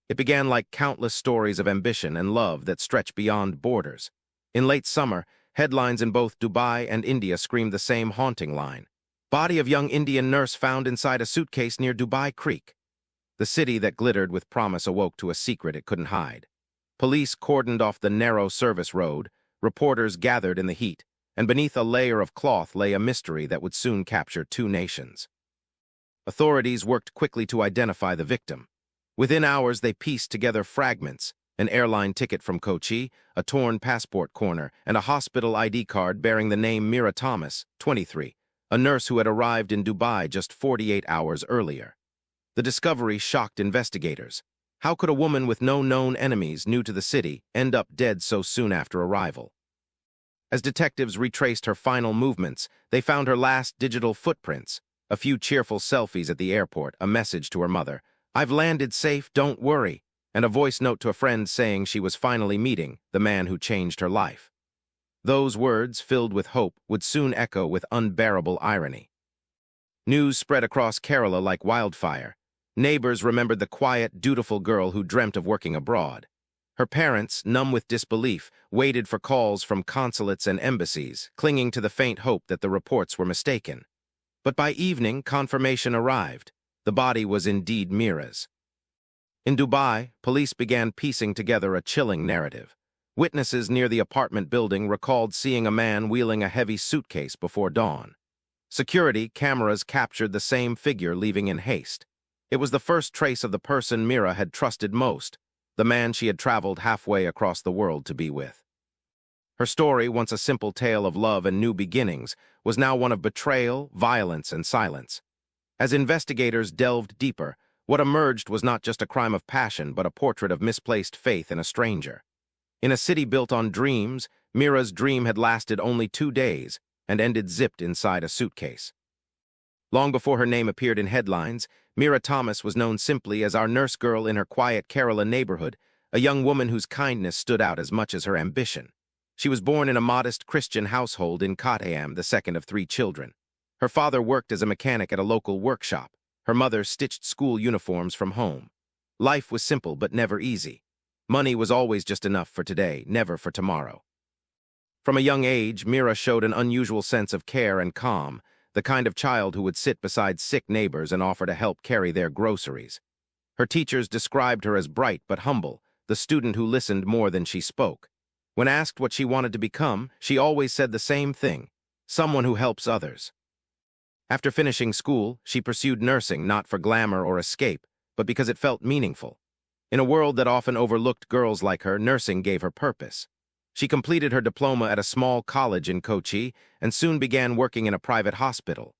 It began like countless stories of ambition and love that stretch beyond borders. In late summer, headlines in both Dubai and India screamed the same haunting line. Body of young Indian nurse found inside a suitcase near Dubai Creek. The city that glittered with promise awoke to a secret it couldn't hide. Police cordoned off the narrow service road, reporters gathered in the heat, and beneath a layer of cloth lay a mystery that would soon capture two nations. Authorities worked quickly to identify the victim. Within hours, they pieced together fragments: an airline ticket from Kochi, a torn passport corner, and a hospital ID card bearing the name Meera Thomas, 23, a nurse who had arrived in Dubai just 48 hours earlier. The discovery shocked investigators. How could a woman with no known enemies new to the city end up dead so soon after arrival? As detectives retraced her final movements, they found her last digital footprints: a few cheerful selfies at the airport, a message to her mother, "I've landed safe, don't worry," and a voice note to a friend saying she was finally meeting the man who changed her life. Those words, filled with hope, would soon echo with unbearable irony. News spread across Kerala like wildfire. Neighbors remembered the quiet, dutiful girl who dreamt of working abroad. Her parents, numb with disbelief, waited for calls from consulates and embassies, clinging to the faint hope that the reports were mistaken. But by evening, confirmation arrived. The body was indeed Meera's. In Dubai, police began piecing together a chilling narrative. Witnesses near the apartment building recalled seeing a man wheeling a heavy suitcase before dawn. Security cameras captured the same figure leaving in haste. It was the first trace of the person Meera had trusted most, the man she had traveled halfway across the world to be with. Her story, once a simple tale of love and new beginnings, was now one of betrayal, violence, and silence. As investigators delved deeper, what emerged was not just a crime of passion, but a portrait of misplaced faith in a stranger. In a city built on dreams, Meera's dream had lasted only 2 days and ended zipped inside a suitcase. Long before her name appeared in headlines, Meera Thomas was known simply as our nurse girl in her quiet Kerala neighborhood, a young woman whose kindness stood out as much as her ambition. She was born in a modest Christian household in Kottayam, the second of 3 children. Her father worked as a mechanic at a local workshop. Her mother stitched school uniforms from home. Life was simple but never easy. Money was always just enough for today, never for tomorrow. From a young age, Meera showed an unusual sense of care and calm, the kind of child who would sit beside sick neighbors and offer to help carry their groceries. Her teachers described her as bright but humble, the student who listened more than she spoke. When asked what she wanted to become, she always said the same thing: someone who helps others. After finishing school, she pursued nursing not for glamour or escape, but because it felt meaningful. In a world that often overlooked girls like her, nursing gave her purpose. She completed her diploma at a small college in Kochi and soon began working in a private hospital.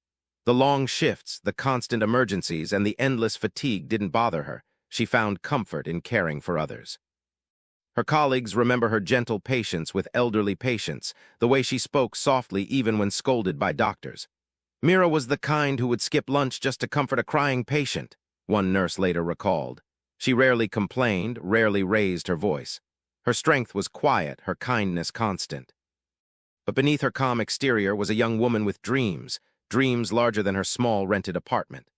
The long shifts, the constant emergencies, and the endless fatigue didn't bother her. She found comfort in caring for others. Her colleagues remember her gentle patience with elderly patients, the way she spoke softly even when scolded by doctors. Meera was the kind who would skip lunch just to comfort a crying patient, one nurse later recalled. She rarely complained, rarely raised her voice. Her strength was quiet, her kindness constant. But beneath her calm exterior was a young woman with dreams, dreams larger than her small rented apartment.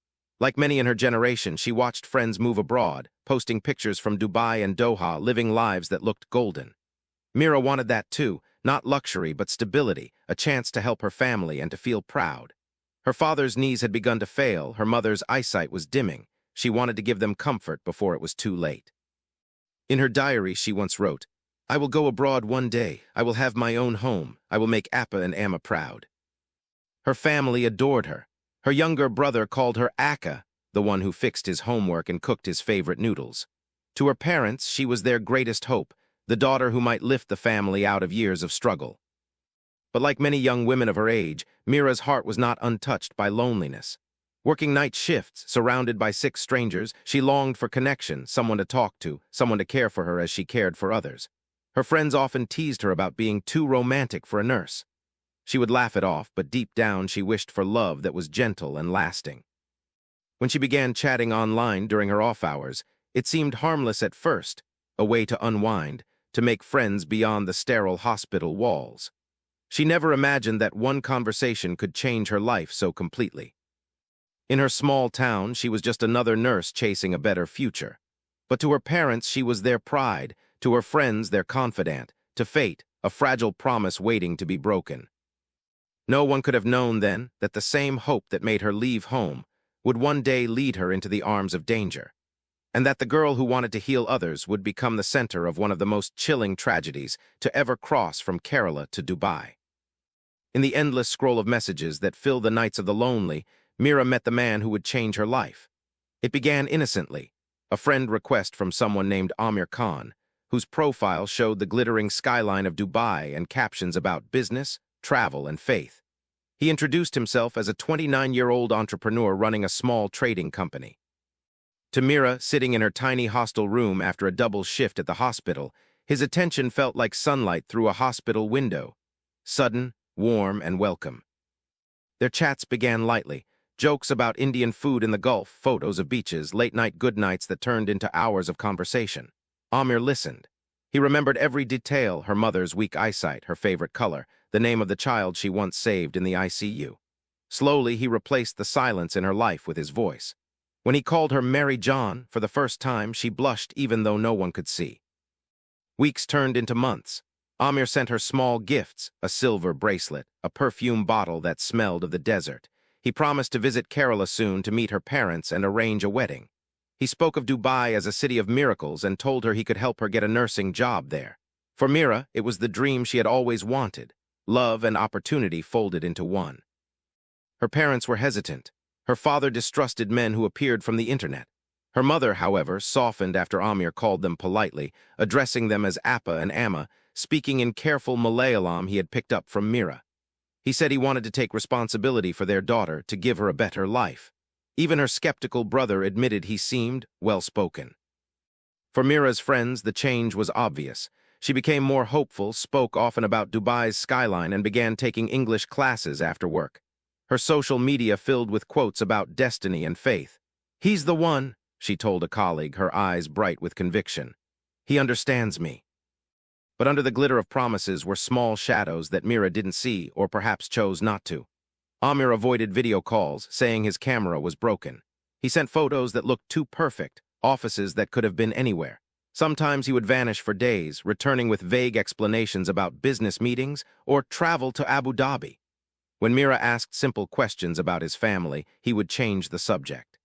Like many in her generation, she watched friends move abroad, posting pictures from Dubai and Doha, living lives that looked golden. Meera wanted that too, not luxury but stability, a chance to help her family and to feel proud. Her father's knees had begun to fail, her mother's eyesight was dimming. She wanted to give them comfort before it was too late. In her diary, she once wrote, "I will go abroad one day. I will have my own home. I will make Appa and Amma proud." Her family adored her. Her younger brother called her Akka, the one who fixed his homework and cooked his favorite noodles. To her parents, she was their greatest hope, the daughter who might lift the family out of years of struggle. But like many young women of her age, Meera's heart was not untouched by loneliness. Working night shifts, surrounded by sick strangers, she longed for connection, someone to talk to, someone to care for her as she cared for others. Her friends often teased her about being too romantic for a nurse. She would laugh it off, but deep down she wished for love that was gentle and lasting. When she began chatting online during her off hours, it seemed harmless at first, a way to unwind, to make friends beyond the sterile hospital walls. She never imagined that one conversation could change her life so completely. In her small town, she was just another nurse chasing a better future. But to her parents, she was their pride, to her friends, their confidant, to fate, a fragile promise waiting to be broken. No one could have known then that the same hope that made her leave home would one day lead her into the arms of danger, and that the girl who wanted to heal others would become the center of one of the most chilling tragedies to ever cross from Kerala to Dubai. In the endless scroll of messages that fill the nights of the lonely, Meera met the man who would change her life. It began innocently, a friend request from someone named Amir Khan, whose profile showed the glittering skyline of Dubai and captions about business, travel, and faith. He introduced himself as a 29-year-old entrepreneur running a small trading company. To Meera, sitting in her tiny hostel room after a double shift at the hospital, his attention felt like sunlight through a hospital window, sudden, warm, and welcome. Their chats began lightly, jokes about Indian food in the Gulf, photos of beaches, late-night good nights that turned into hours of conversation. Amir listened. He remembered every detail, her mother's weak eyesight, her favorite color, the name of the child she once saved in the ICU. Slowly, he replaced the silence in her life with his voice. When he called her Mary John for the first time, she blushed even though no one could see. Weeks turned into months. Amir sent her small gifts, a silver bracelet, a perfume bottle that smelled of the desert. He promised to visit Kerala soon to meet her parents and arrange a wedding. He spoke of Dubai as a city of miracles and told her he could help her get a nursing job there. For Meera, it was the dream she had always wanted, love and opportunity folded into one. Her parents were hesitant. Her father distrusted men who appeared from the internet. Her mother, however, softened after Amir called them politely, addressing them as Appa and Amma, speaking in careful Malayalam he had picked up from Meera. He said he wanted to take responsibility for their daughter, to give her a better life. Even her skeptical brother admitted he seemed well-spoken. For Meera's friends, the change was obvious. She became more hopeful, spoke often about Dubai's skyline, and began taking English classes after work. Her social media filled with quotes about destiny and faith. "He's the one," she told a colleague, her eyes bright with conviction. "He understands me." But under the glitter of promises were small shadows that Meera didn't see or perhaps chose not to. Amir avoided video calls, saying his camera was broken. He sent photos that looked too perfect, offices that could have been anywhere. Sometimes he would vanish for days, returning with vague explanations about business meetings or travel to Abu Dhabi. When Meera asked simple questions about his family, he would change the subject.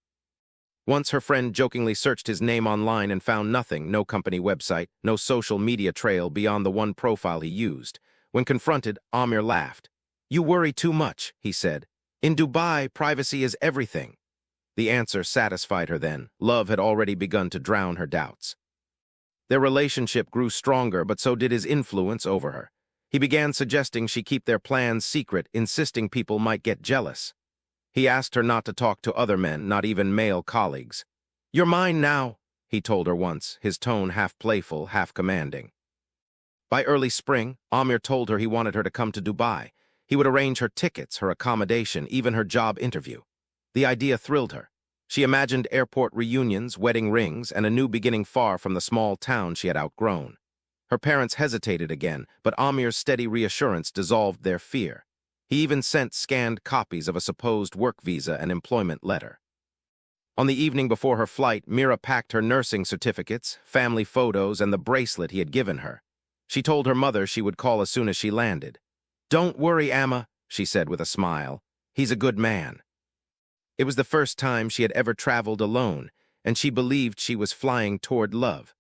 Once her friend jokingly searched his name online and found nothing, no company website, no social media trail beyond the one profile he used. When confronted, Amir laughed. "You worry too much," he said. "In Dubai, privacy is everything." The answer satisfied her then. Love had already begun to drown her doubts. Their relationship grew stronger, but so did his influence over her. He began suggesting she keep their plans secret, insisting people might get jealous. He asked her not to talk to other men, not even male colleagues. "You're mine now," he told her once, his tone half playful, half commanding. By early spring, Amir told her he wanted her to come to Dubai. He would arrange her tickets, her accommodation, even her job interview. The idea thrilled her. She imagined airport reunions, wedding rings, and a new beginning far from the small town she had outgrown. Her parents hesitated again, but Amir's steady reassurance dissolved their fear. He even sent scanned copies of a supposed work visa and employment letter. On the evening before her flight, Meera packed her nursing certificates, family photos, and the bracelet he had given her. She told her mother she would call as soon as she landed. "Don't worry, Amma," she said with a smile. "He's a good man." It was the first time she had ever traveled alone, and she believed she was flying toward love.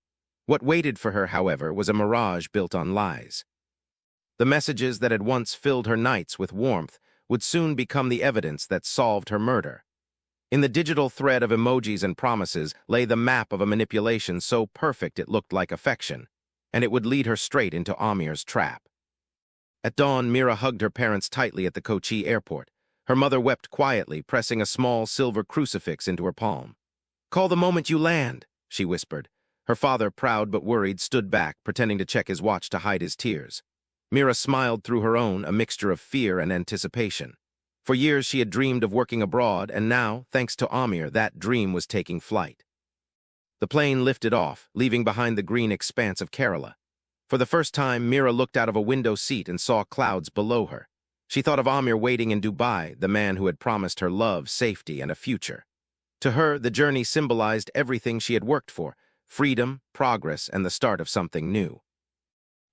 What waited for her, however, was a mirage built on lies. The messages that had once filled her nights with warmth would soon become the evidence that solved her murder. In the digital thread of emojis and promises lay the map of a manipulation so perfect it looked like affection, and it would lead her straight into Amir's trap. At dawn, Meera hugged her parents tightly at the Kochi airport. Her mother wept quietly, pressing a small silver crucifix into her palm. "Call the moment you land," she whispered. Her father, proud but worried, stood back, pretending to check his watch to hide his tears. Meera smiled through her own, a mixture of fear and anticipation. For years she had dreamed of working abroad, and now, thanks to Amir, that dream was taking flight. The plane lifted off, leaving behind the green expanse of Kerala. For the first time, Meera looked out of a window seat and saw clouds below her. She thought of Amir waiting in Dubai, the man who had promised her love, safety, and a future. To her, the journey symbolized everything she had worked for: freedom, progress, and the start of something new.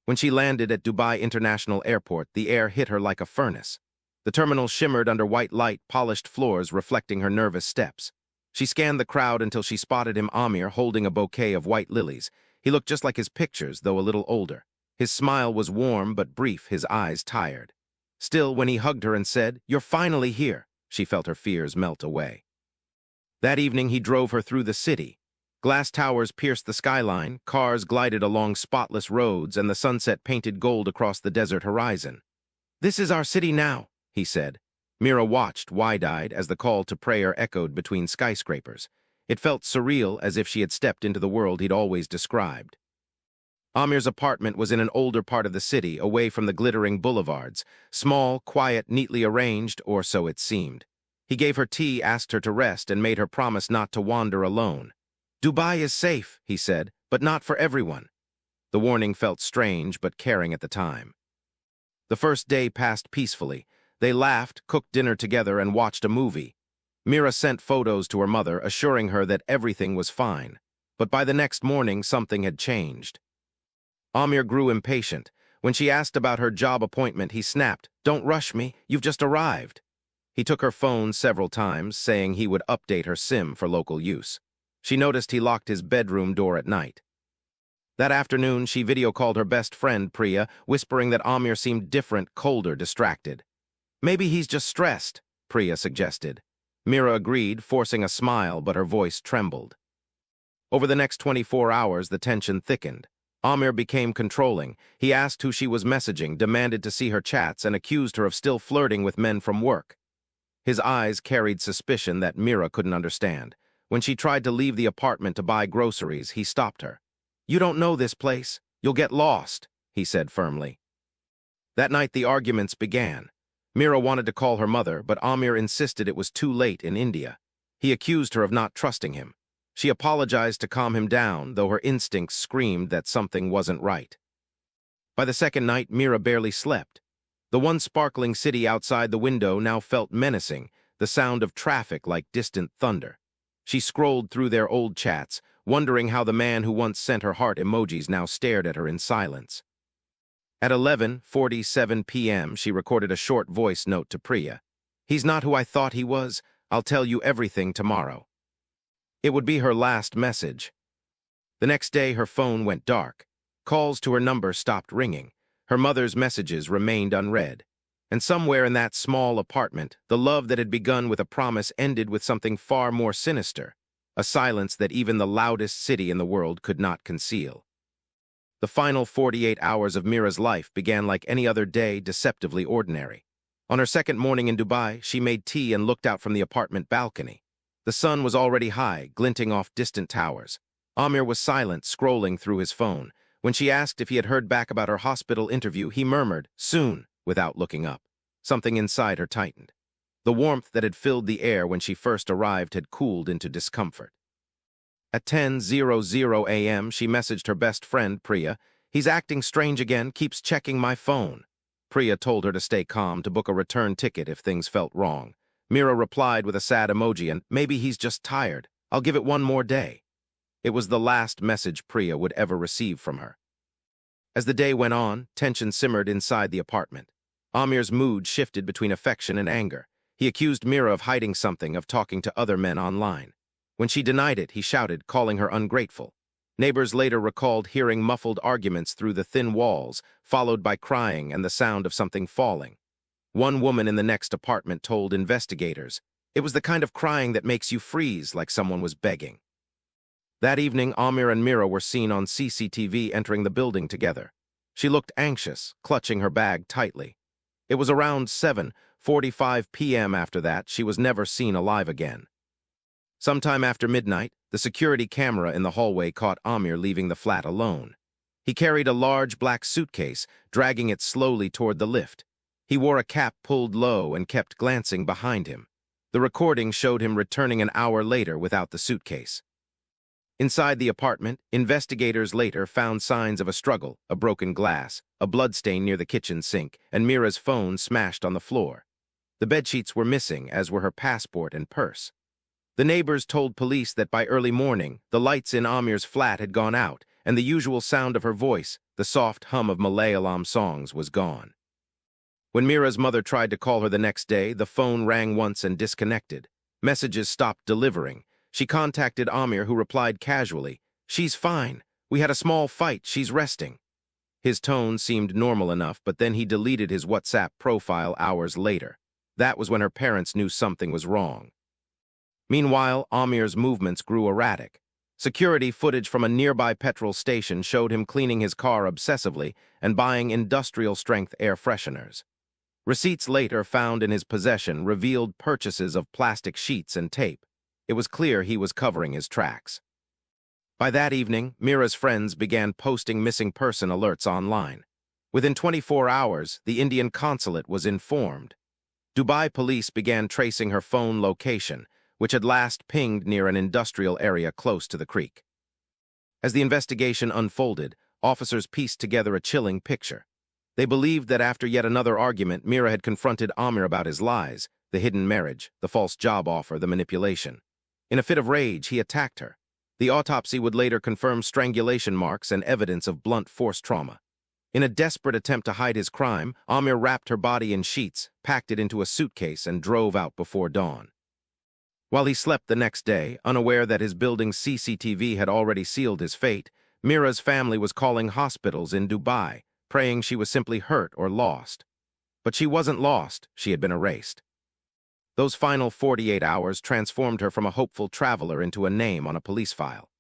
When she landed at Dubai International Airport, the air hit her like a furnace. The terminal shimmered under white light, polished floors reflecting her nervous steps. She scanned the crowd until she spotted him, Amir, holding a bouquet of white lilies. He looked just like his pictures, though a little older. His smile was warm but brief, his eyes tired. Still, when he hugged her and said, "You're finally here," she felt her fears melt away. That evening he drove her through the city. Glass towers pierced the skyline, cars glided along spotless roads, and the sunset painted gold across the desert horizon. "This is our city now," he said. Meera watched, wide-eyed, as the call to prayer echoed between skyscrapers. It felt surreal, as if she had stepped into the world he'd always described. Amir's apartment was in an older part of the city, away from the glittering boulevards. Small, quiet, neatly arranged, or so it seemed. He gave her tea, asked her to rest, and made her promise not to wander alone. "Dubai is safe," he said, "but not for everyone." The warning felt strange but caring at the time. The first day passed peacefully. They laughed, cooked dinner together, and watched a movie. Meera sent photos to her mother, assuring her that everything was fine. But by the next morning, something had changed. Amir grew impatient. When she asked about her job appointment, he snapped, "Don't rush me, you've just arrived." He took her phone several times, saying he would update her SIM for local use. She noticed he locked his bedroom door at night. That afternoon, she video-called her best friend, Priya, whispering that Amir seemed different, colder, distracted. "Maybe he's just stressed," Priya suggested. Meera agreed, forcing a smile, but her voice trembled. Over the next 24 hours, the tension thickened. Amir became controlling. He asked who she was messaging, demanded to see her chats, and accused her of still flirting with men from work. His eyes carried suspicion that Meera couldn't understand. When she tried to leave the apartment to buy groceries, he stopped her. "You don't know this place. You'll get lost," he said firmly. That night, the arguments began. Meera wanted to call her mother, but Amir insisted it was too late in India. He accused her of not trusting him. She apologized to calm him down, though her instincts screamed that something wasn't right. By the second night, Meera barely slept. The once sparkling city outside the window now felt menacing, the sound of traffic like distant thunder. She scrolled through their old chats, wondering how the man who once sent her heart emojis now stared at her in silence. At 11:47 p.m., she recorded a short voice note to Priya. "He's not who I thought he was. I'll tell you everything tomorrow." It would be her last message. The next day, her phone went dark. Calls to her number stopped ringing. Her mother's messages remained unread. And somewhere in that small apartment, the love that had begun with a promise ended with something far more sinister, a silence that even the loudest city in the world could not conceal. The final 48 hours of Meera's life began like any other day, deceptively ordinary. On her second morning in Dubai, she made tea and looked out from the apartment balcony. The sun was already high, glinting off distant towers. Amir was silent, scrolling through his phone. When she asked if he had heard back about her hospital interview, he murmured, "Soon," without looking up. Something inside her tightened. The warmth that had filled the air when she first arrived had cooled into discomfort. At 10:00 a.m., she messaged her best friend, Priya. "He's acting strange again, keeps checking my phone." Priya told her to stay calm, to book a return ticket if things felt wrong. Meera replied with a sad emoji and, "Maybe he's just tired. I'll give it one more day." It was the last message Priya would ever receive from her. As the day went on, tension simmered inside the apartment. Amir's mood shifted between affection and anger. He accused Meera of hiding something, of talking to other men online. When she denied it, he shouted, calling her ungrateful. Neighbors later recalled hearing muffled arguments through the thin walls, followed by crying and the sound of something falling. One woman in the next apartment told investigators, "It was the kind of crying that makes you freeze, like someone was begging." That evening, Amir and Meera were seen on CCTV entering the building together. She looked anxious, clutching her bag tightly. It was around 7:45 p.m. After that, she was never seen alive again. Sometime after midnight, the security camera in the hallway caught Amir leaving the flat alone. He carried a large black suitcase, dragging it slowly toward the lift. He wore a cap pulled low and kept glancing behind him. The recording showed him returning an hour later without the suitcase. Inside the apartment, investigators later found signs of a struggle, a broken glass, a bloodstain near the kitchen sink, and Meera's phone smashed on the floor. The bedsheets were missing, as were her passport and purse. The neighbors told police that by early morning, the lights in Amir's flat had gone out, and the usual sound of her voice, the soft hum of Malayalam songs, was gone. When Meera's mother tried to call her the next day, the phone rang once and disconnected. Messages stopped delivering. She contacted Amir, who replied casually, "She's fine. We had a small fight. She's resting." His tone seemed normal enough, but then he deleted his WhatsApp profile hours later. That was when her parents knew something was wrong. Meanwhile, Amir's movements grew erratic. Security footage from a nearby petrol station showed him cleaning his car obsessively and buying industrial-strength air fresheners. Receipts later found in his possession revealed purchases of plastic sheets and tape. It was clear he was covering his tracks. By that evening, Meera's friends began posting missing person alerts online. Within 24 hours, the Indian consulate was informed. Dubai police began tracing her phone location, which had last pinged near an industrial area close to the creek. As the investigation unfolded, officers pieced together a chilling picture. They believed that after yet another argument, Meera had confronted Amir about his lies, the hidden marriage, the false job offer, the manipulation. In a fit of rage, he attacked her. The autopsy would later confirm strangulation marks and evidence of blunt force trauma. In a desperate attempt to hide his crime, Amir wrapped her body in sheets, packed it into a suitcase, and drove out before dawn. While he slept the next day, unaware that his building's CCTV had already sealed his fate, Meera's family was calling hospitals in Dubai, praying she was simply hurt or lost. But she wasn't lost, she had been erased. Those final 48 hours transformed her from a hopeful traveler into a name on a police file.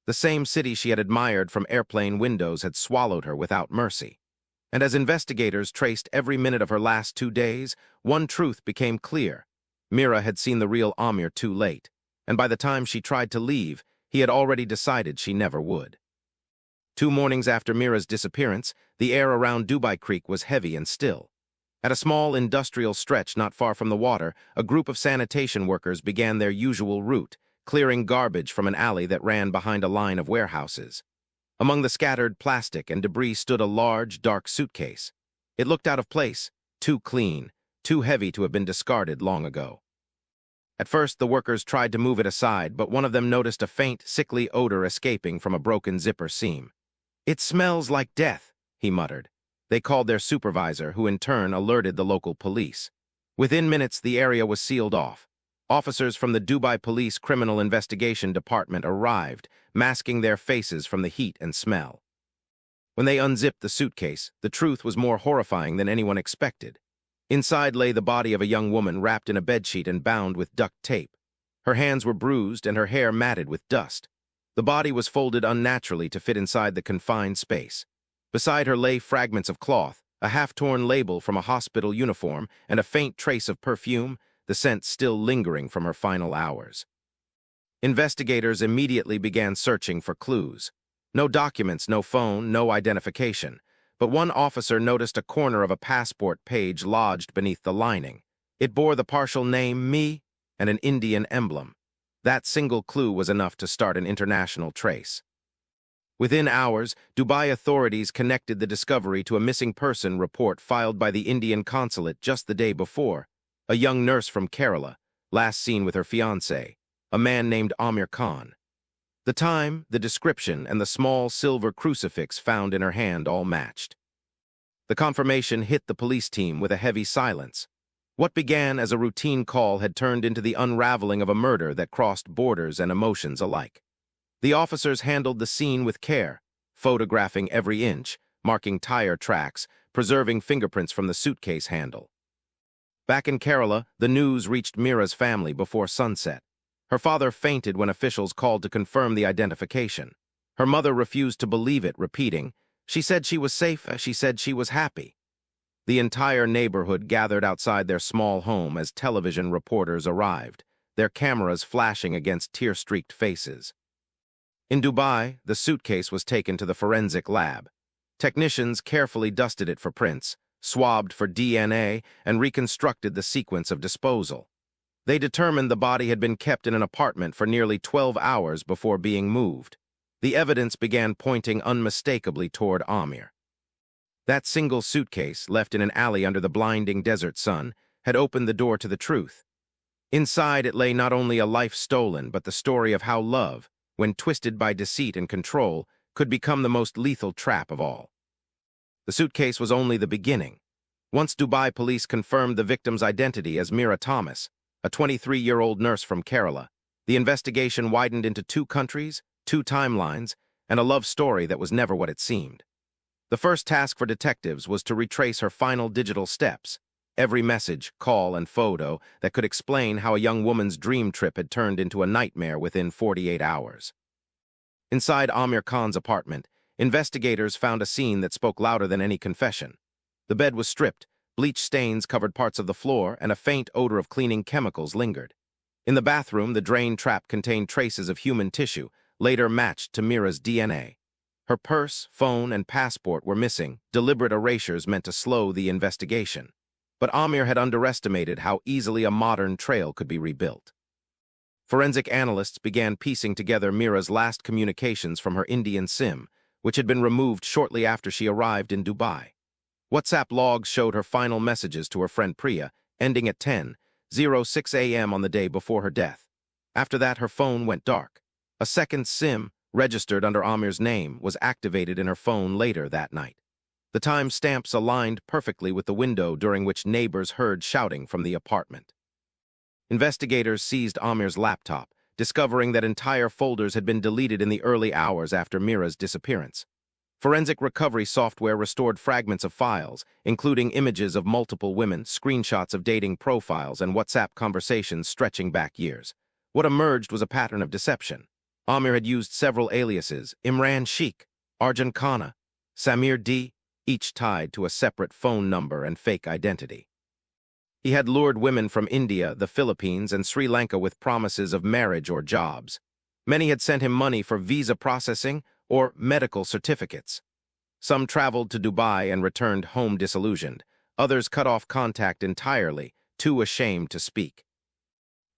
The same city she had admired from airplane windows had swallowed her without mercy. And as investigators traced every minute of her last 2 days, one truth became clear. Meera had seen the real Amir too late, and by the time she tried to leave, he had already decided she never would. 2 mornings after Meera's disappearance, the air around Dubai Creek was heavy and still. At a small industrial stretch not far from the water, a group of sanitation workers began their usual route, clearing garbage from an alley that ran behind a line of warehouses. Among the scattered plastic and debris stood a large, dark suitcase. It looked out of place, too clean, too heavy to have been discarded long ago. At first, the workers tried to move it aside, but one of them noticed a faint, sickly odor escaping from a broken zipper seam. "It smells like death," he muttered. They called their supervisor, who in turn alerted the local police. Within minutes, the area was sealed off. Officers from the Dubai Police Criminal Investigation Department arrived, masking their faces from the heat and smell. When they unzipped the suitcase, the truth was more horrifying than anyone expected. Inside lay the body of a young woman wrapped in a bedsheet and bound with duct tape. Her hands were bruised and her hair matted with dust. The body was folded unnaturally to fit inside the confined space. Beside her lay fragments of cloth, a half-torn label from a hospital uniform, and a faint trace of perfume, the scent still lingering from her final hours. Investigators immediately began searching for clues. No documents, no phone, no identification. But one officer noticed a corner of a passport page lodged beneath the lining. It bore the partial name Me and an Indian emblem. That single clue was enough to start an international trace. Within hours, Dubai authorities connected the discovery to a missing person report filed by the Indian consulate just the day before. A young nurse from Kerala, last seen with her fiancé, a man named Amir Khan. The time, the description, and the small silver crucifix found in her hand all matched. The confirmation hit the police team with a heavy silence. What began as a routine call had turned into the unraveling of a murder that crossed borders and emotions alike. The officers handled the scene with care, photographing every inch, marking tire tracks, preserving fingerprints from the suitcase handle. Back in Kerala, the news reached Meera's family before sunset. Her father fainted when officials called to confirm the identification. Her mother refused to believe it, repeating, "She said she was safe, she said she was happy." The entire neighborhood gathered outside their small home as television reporters arrived, their cameras flashing against tear-streaked faces. In Dubai, the suitcase was taken to the forensic lab. Technicians carefully dusted it for prints, swabbed for DNA, and reconstructed the sequence of disposal. They determined the body had been kept in an apartment for nearly 12 hours before being moved. The evidence began pointing unmistakably toward Amir. That single suitcase, left in an alley under the blinding desert sun, had opened the door to the truth. Inside it lay not only a life stolen, but the story of how love, when twisted by deceit and control, could become the most lethal trap of all. The suitcase was only the beginning. Once Dubai police confirmed the victim's identity as Meera Thomas, a 23-year-old nurse from Kerala, the investigation widened into 2 countries, 2 timelines, and a love story that was never what it seemed. The first task for detectives was to retrace her final digital steps, every message, call, and photo that could explain how a young woman's dream trip had turned into a nightmare within 48 hours. Inside Amir Khan's apartment, investigators found a scene that spoke louder than any confession. The bed was stripped, bleach stains covered parts of the floor, and a faint odor of cleaning chemicals lingered. In the bathroom, the drain trap contained traces of human tissue, later matched to Meera's DNA. Her purse, phone, and passport were missing, deliberate erasures meant to slow the investigation. But Amir had underestimated how easily a modern trail could be rebuilt. Forensic analysts began piecing together Meera's last communications from her Indian SIM, which had been removed shortly after she arrived in Dubai. WhatsApp logs showed her final messages to her friend Priya, ending at 10:06 a.m. on the day before her death. After that, her phone went dark. A second SIM, registered under Amir's name, was activated in her phone later that night. The time stamps aligned perfectly with the window during which neighbors heard shouting from the apartment. Investigators seized Amir's laptop, discovering that entire folders had been deleted in the early hours after Meera's disappearance. Forensic recovery software restored fragments of files, including images of multiple women, screenshots of dating profiles, and WhatsApp conversations stretching back years. What emerged was a pattern of deception. Amir had used several aliases: Imran Sheikh, Arjun Khanna, Samir D., each tied to a separate phone number and fake identity. He had lured women from India, the Philippines, and Sri Lanka with promises of marriage or jobs. Many had sent him money for visa processing or medical certificates. Some traveled to Dubai and returned home disillusioned. Others cut off contact entirely, too ashamed to speak.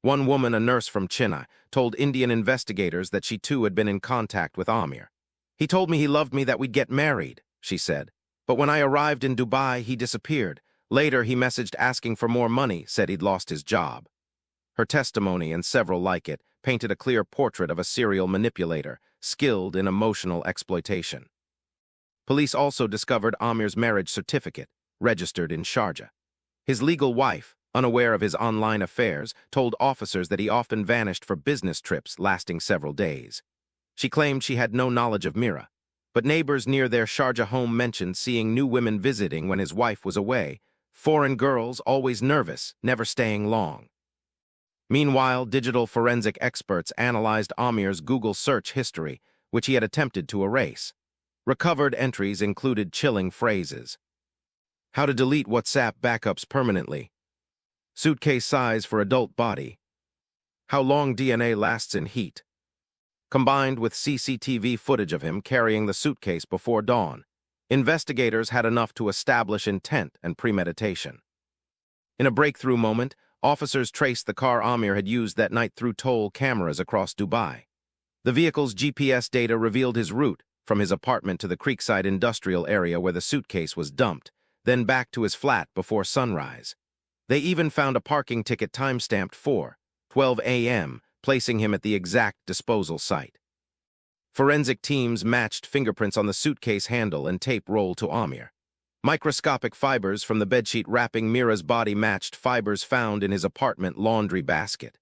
One woman, a nurse from Chennai, told Indian investigators that she too had been in contact with Amir. "He told me he loved me, that we'd get married," she said. "But when I arrived in Dubai, he disappeared. Later, he messaged asking for more money, said he'd lost his job." Her testimony, and several like it, painted a clear portrait of a serial manipulator, skilled in emotional exploitation. Police also discovered Amir's marriage certificate, registered in Sharjah. His legal wife, unaware of his online affairs, told officers that he often vanished for business trips lasting several days. She claimed she had no knowledge of Meera, but neighbors near their Sharjah home mentioned seeing new women visiting when his wife was away, foreign girls always nervous, never staying long. Meanwhile, digital forensic experts analyzed Amir's Google search history, which he had attempted to erase. Recovered entries included chilling phrases: "How to delete WhatsApp backups permanently," "Suitcase size for adult body," "How long DNA lasts in heat." Combined with CCTV footage of him carrying the suitcase before dawn, investigators had enough to establish intent and premeditation. In a breakthrough moment, officers traced the car Amir had used that night through toll cameras across Dubai. The vehicle's GPS data revealed his route from his apartment to the Creekside industrial area where the suitcase was dumped, then back to his flat before sunrise. They even found a parking ticket time-stamped 4:12 a.m., placing him at the exact disposal site. Forensic teams matched fingerprints on the suitcase handle and tape roll to Amir. Microscopic fibers from the bedsheet wrapping Meera's body matched fibers found in his apartment laundry basket.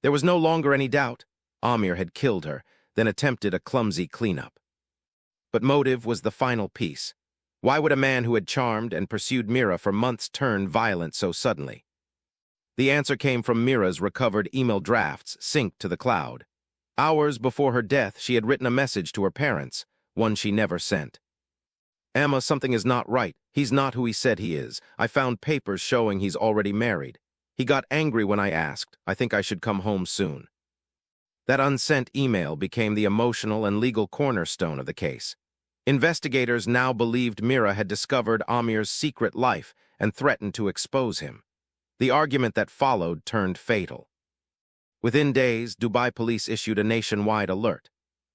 There was no longer any doubt. Amir had killed her, then attempted a clumsy cleanup. But motive was the final piece. Why would a man who had charmed and pursued Meera for months turn violent so suddenly? The answer came from Meera's recovered email drafts synced to the cloud. Hours before her death, she had written a message to her parents, one she never sent. "Emma, something is not right. He's not who he said he is. I found papers showing he's already married. He got angry when I asked. I think I should come home soon." That unsent email became the emotional and legal cornerstone of the case. Investigators now believed Meera had discovered Amir's secret life and threatened to expose him. The argument that followed turned fatal. Within days, Dubai police issued a nationwide alert.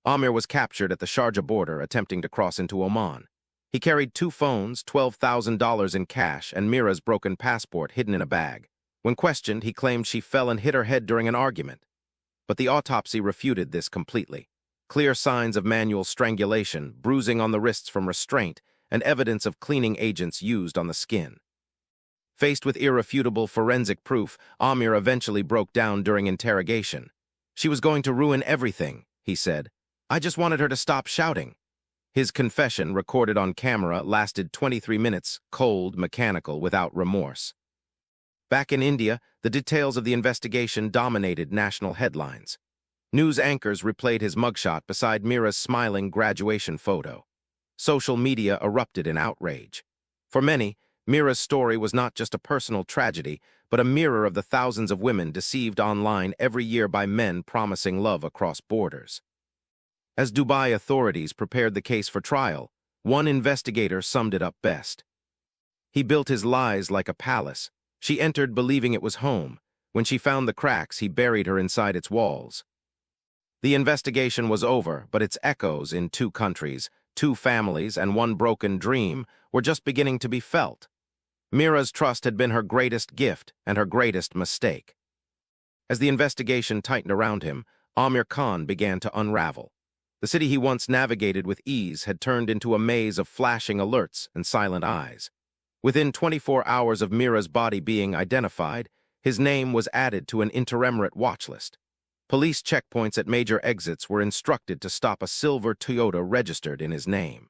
Amir was captured at the Sharjah border attempting to cross into Oman. He carried 2 phones, $12,000 in cash, and Meera's broken passport hidden in a bag. When questioned, he claimed she fell and hit her head during an argument. But the autopsy refuted this completely. Clear signs of manual strangulation, bruising on the wrists from restraint, and evidence of cleaning agents used on the skin. Faced with irrefutable forensic proof, Amir eventually broke down during interrogation. "She was going to ruin everything," he said. "I just wanted her to stop shouting." His confession, recorded on camera, lasted 23 minutes, cold, mechanical, without remorse. Back in India, the details of the investigation dominated national headlines. News anchors replayed his mugshot beside Meera's smiling graduation photo. Social media erupted in outrage. For many, Meera's story was not just a personal tragedy, but a mirror of the thousands of women deceived online every year by men promising love across borders. As Dubai authorities prepared the case for trial, one investigator summed it up best. "He built his lies like a palace. She entered believing it was home. When she found the cracks, he buried her inside its walls." The investigation was over, but its echoes in 2 countries, 2 families, and 1 broken dream were just beginning to be felt. Meera's trust had been her greatest gift and her greatest mistake. As the investigation tightened around him, Amir Khan began to unravel. The city he once navigated with ease had turned into a maze of flashing alerts and silent eyes. Within 24 hours of Meera's body being identified, his name was added to an intermediate watch list. Police checkpoints at major exits were instructed to stop a silver Toyota registered in his name.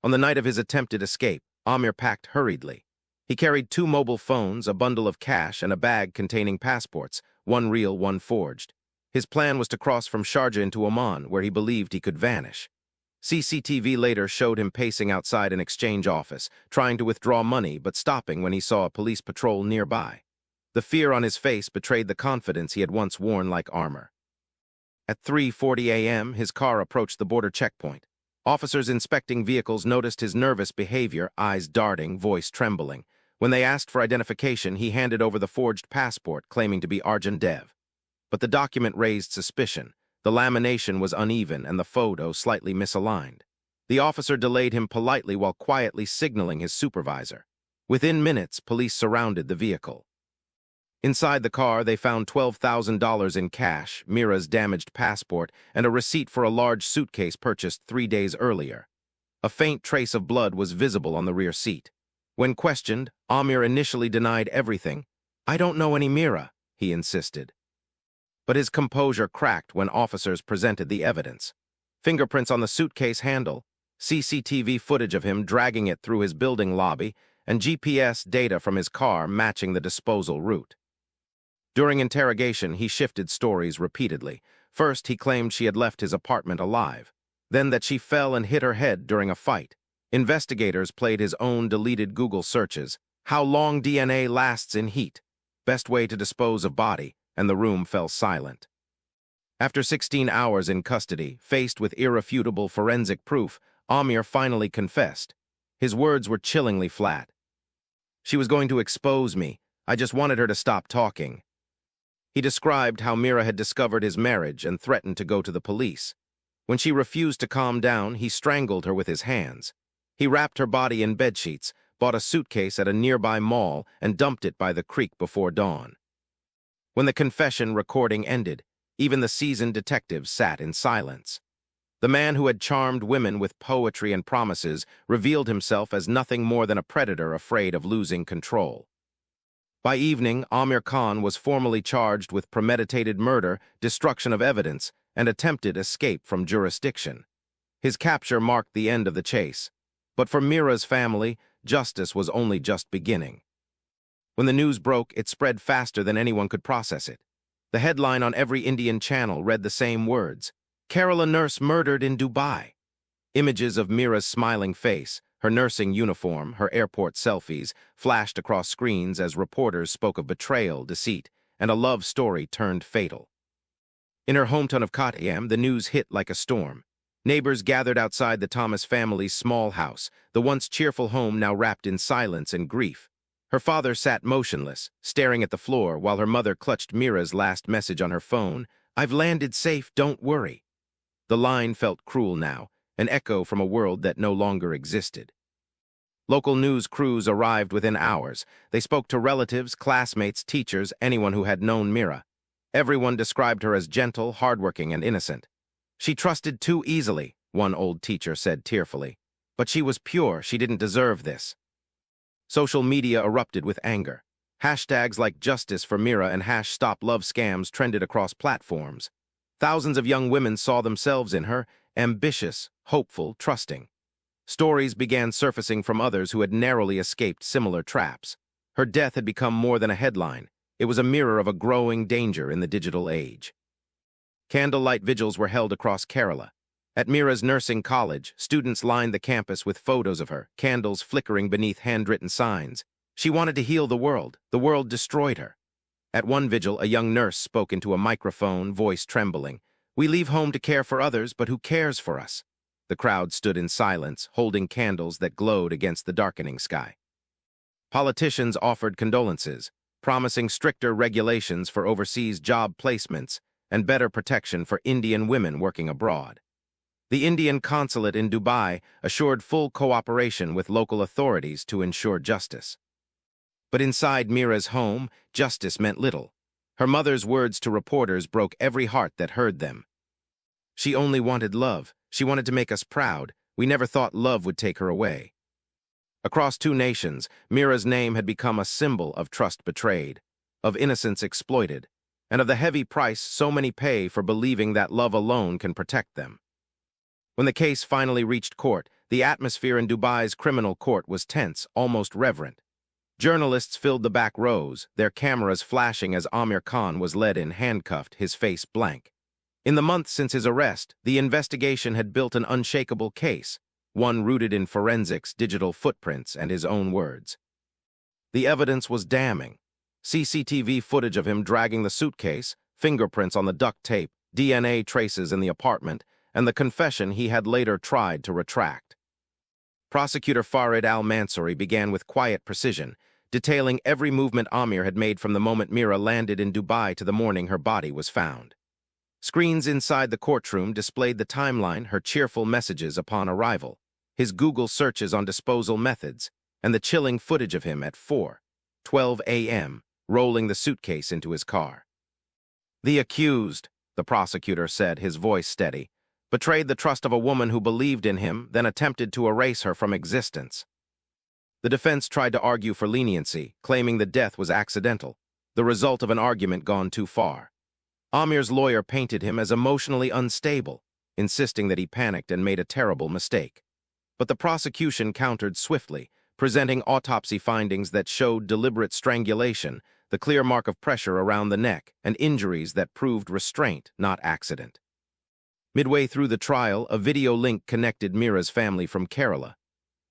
On the night of his attempted escape, Amir packed hurriedly. He carried 2 mobile phones, a bundle of cash, and a bag containing passports, 1 real, 1 forged. His plan was to cross from Sharjah into Oman, where he believed he could vanish. CCTV later showed him pacing outside an exchange office, trying to withdraw money but stopping when he saw a police patrol nearby. The fear on his face betrayed the confidence he had once worn like armor. At 3:40 a.m., his car approached the border checkpoint. Officers inspecting vehicles noticed his nervous behavior, eyes darting, voice trembling. When they asked for identification, he handed over the forged passport, claiming to be Arjun Dev. But the document raised suspicion. The lamination was uneven and the photo slightly misaligned. The officer delayed him politely while quietly signaling his supervisor. Within minutes, police surrounded the vehicle. Inside the car, they found $12,000 in cash, Meera's damaged passport, and a receipt for a large suitcase purchased 3 days earlier. A faint trace of blood was visible on the rear seat. When questioned, Amir initially denied everything. "I don't know any Meera," he insisted. But his composure cracked when officers presented the evidence. Fingerprints on the suitcase handle, CCTV footage of him dragging it through his building lobby, and GPS data from his car matching the disposal route. During interrogation, he shifted stories repeatedly. First, he claimed she had left his apartment alive. Then that she fell and hit her head during a fight. Investigators played his own deleted Google searches. How long DNA lasts in heat? Best way to dispose of body, and the room fell silent. After 16 hours in custody, faced with irrefutable forensic proof, Amir finally confessed. His words were chillingly flat. "She was going to expose me. I just wanted her to stop talking." He described how Meera had discovered his marriage and threatened to go to the police. When she refused to calm down, he strangled her with his hands. He wrapped her body in bedsheets, bought a suitcase at a nearby mall, and dumped it by the creek before dawn. When the confession recording ended, even the seasoned detectives sat in silence. The man who had charmed women with poetry and promises revealed himself as nothing more than a predator afraid of losing control. By evening, Amir Khan was formally charged with premeditated murder, destruction of evidence, and attempted escape from jurisdiction. His capture marked the end of the chase. But for Meera's family, justice was only just beginning. When the news broke, it spread faster than anyone could process it. The headline on every Indian channel read the same words: "Kerala nurse murdered in Dubai." Images of Meera's smiling face, her nursing uniform, her airport selfies, flashed across screens as reporters spoke of betrayal, deceit, and a love story turned fatal. In her hometown of Kottayam, the news hit like a storm. Neighbors gathered outside the Thomas family's small house, the once cheerful home now wrapped in silence and grief. Her father sat motionless, staring at the floor, while her mother clutched Meera's last message on her phone: "I've landed safe, don't worry." The line felt cruel now, an echo from a world that no longer existed. Local news crews arrived within hours. They spoke to relatives, classmates, teachers, anyone who had known Meera. Everyone described her as gentle, hardworking, and innocent. "She trusted too easily," one old teacher said tearfully. "But she was pure, she didn't deserve this." Social media erupted with anger. Hashtags like Justice for Meera and #StopLoveScams trended across platforms. Thousands of young women saw themselves in her, ambitious, hopeful, trusting. Stories began surfacing from others who had narrowly escaped similar traps. Her death had become more than a headline. It was a mirror of a growing danger in the digital age. Candlelight vigils were held across Kerala. At Meera's nursing college, students lined the campus with photos of her, candles flickering beneath handwritten signs. She wanted to heal the world. The world destroyed her. At one vigil, a young nurse spoke into a microphone, voice trembling. "We leave home to care for others, but who cares for us?" The crowd stood in silence, holding candles that glowed against the darkening sky. Politicians offered condolences, promising stricter regulations for overseas job placements and better protection for Indian women working abroad. The Indian consulate in Dubai assured full cooperation with local authorities to ensure justice. But inside Meera's home, justice meant little. Her mother's words to reporters broke every heart that heard them. "She only wanted love. She wanted to make us proud. We never thought love would take her away." Across two nations, Meera's name had become a symbol of trust betrayed, of innocence exploited, and of the heavy price so many pay for believing that love alone can protect them. When the case finally reached court, the atmosphere in Dubai's criminal court was tense, almost reverent. Journalists filled the back rows, their cameras flashing as Amir Khan was led in handcuffed, his face blank. In the months since his arrest, the investigation had built an unshakable case, one rooted in forensics, digital footprints, and his own words. The evidence was damning. CCTV footage of him dragging the suitcase, fingerprints on the duct tape, DNA traces in the apartment, and the confession he had later tried to retract. Prosecutor Farid al-Mansouri began with quiet precision, detailing every movement Amir had made from the moment Meera landed in Dubai to the morning her body was found. Screens inside the courtroom displayed the timeline, her cheerful messages upon arrival, his Google searches on disposal methods, and the chilling footage of him at 4:12 a.m., rolling the suitcase into his car. "The accused," the prosecutor said, his voice steady, "betrayed the trust of a woman who believed in him, then attempted to erase her from existence." The defense tried to argue for leniency, claiming the death was accidental, the result of an argument gone too far. Amir's lawyer painted him as emotionally unstable, insisting that he panicked and made a terrible mistake. But the prosecution countered swiftly, presenting autopsy findings that showed deliberate strangulation, the clear mark of pressure around the neck, and injuries that proved restraint, not accident. Midway through the trial, a video link connected Meera's family from Kerala.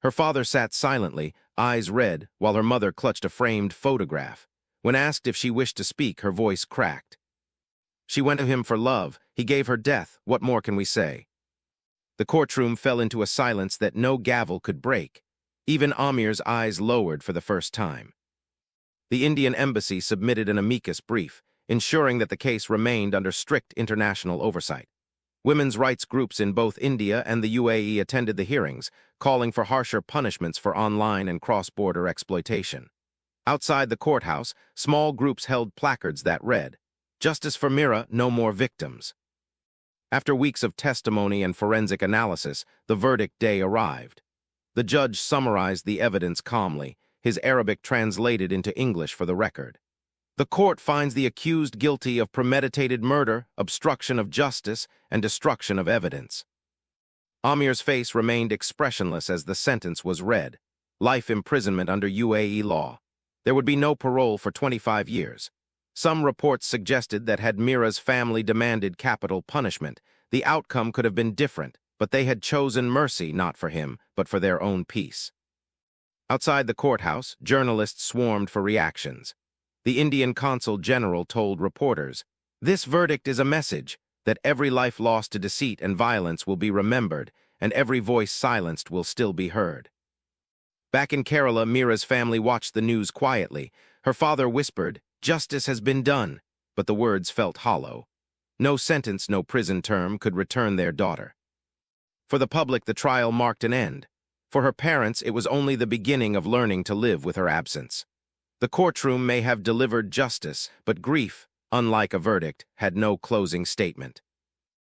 Her father sat silently, eyes red, while her mother clutched a framed photograph. When asked if she wished to speak, her voice cracked. "She went to him for love. He gave her death. What more can we say?" The courtroom fell into a silence that no gavel could break. Even Amir's eyes lowered for the first time. The Indian embassy submitted an amicus brief, ensuring that the case remained under strict international oversight. Women's rights groups in both India and the UAE attended the hearings, calling for harsher punishments for online and cross-border exploitation. Outside the courthouse, small groups held placards that read, "Justice for Meera, no more victims." After weeks of testimony and forensic analysis, the verdict day arrived. The judge summarized the evidence calmly, his Arabic translated into English for the record. "The court finds the accused guilty of premeditated murder, obstruction of justice, and destruction of evidence." Amir's face remained expressionless as the sentence was read. Life imprisonment under UAE law. There would be no parole for 25 years. Some reports suggested that had Meera's family demanded capital punishment, the outcome could have been different, but they had chosen mercy not for him, but for their own peace. Outside the courthouse, journalists swarmed for reactions. The Indian consul general told reporters, "This verdict is a message that every life lost to deceit and violence will be remembered, and every voice silenced will still be heard." Back in Kerala, Meera's family watched the news quietly. Her father whispered, "Justice has been done," but the words felt hollow. No sentence, no prison term could return their daughter. For the public, the trial marked an end. For her parents, it was only the beginning of learning to live with her absence. The courtroom may have delivered justice, but grief, unlike a verdict, had no closing statement.